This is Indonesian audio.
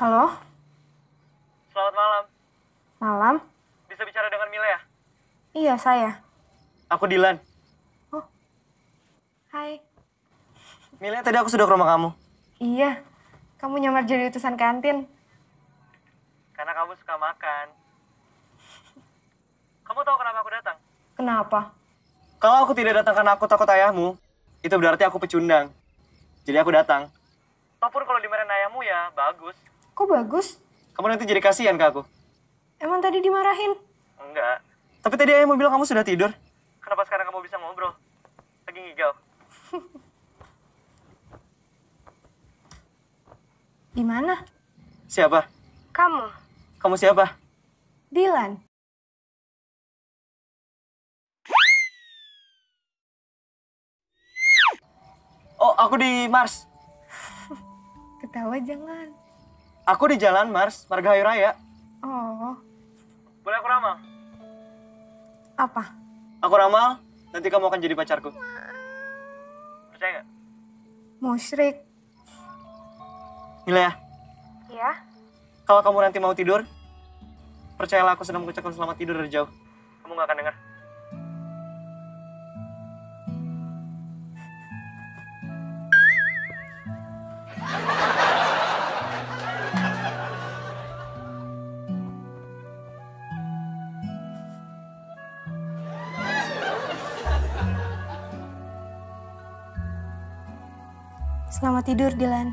Halo, Selamat malam. malam. Bisa bicara dengan Mila ya? Iya, saya. Aku Dilan. Oh, hai. Mila, tadi aku sudah ke rumah kamu. Iya, kamu nyamar jadi utusan kantin. Karena kamu suka makan. Kamu tahu kenapa aku datang? Kenapa? Kalau aku tidak datang karena aku takut ayahmu, itu berarti aku pecundang. Jadi aku datang. Ataupun kalau dimarahin ayahmu ya bagus. Kok bagus? Kamu nanti jadi kasihan ke aku. Emang tadi dimarahin? Enggak. Tapi tadi ayahmu bilang kamu sudah tidur. Kenapa sekarang kamu bisa ngobrol? Lagi ngigau. Di mana? Siapa? Kamu. Kamu siapa? Dilan. Oh, aku di Mars. Ketawa jangan. Aku di Jalan Mars, Margahayu Raya. Oh, Boleh aku ramal? apa? Aku ramal, nanti kamu akan jadi pacarku. Percaya nggak? Musyrik. Mila ya, Ya? kalau kamu nanti mau tidur, percayalah aku sedang mengucapkan selamat tidur dari jauh. Kamu nggak akan dengar. Selamat tidur, Dilan.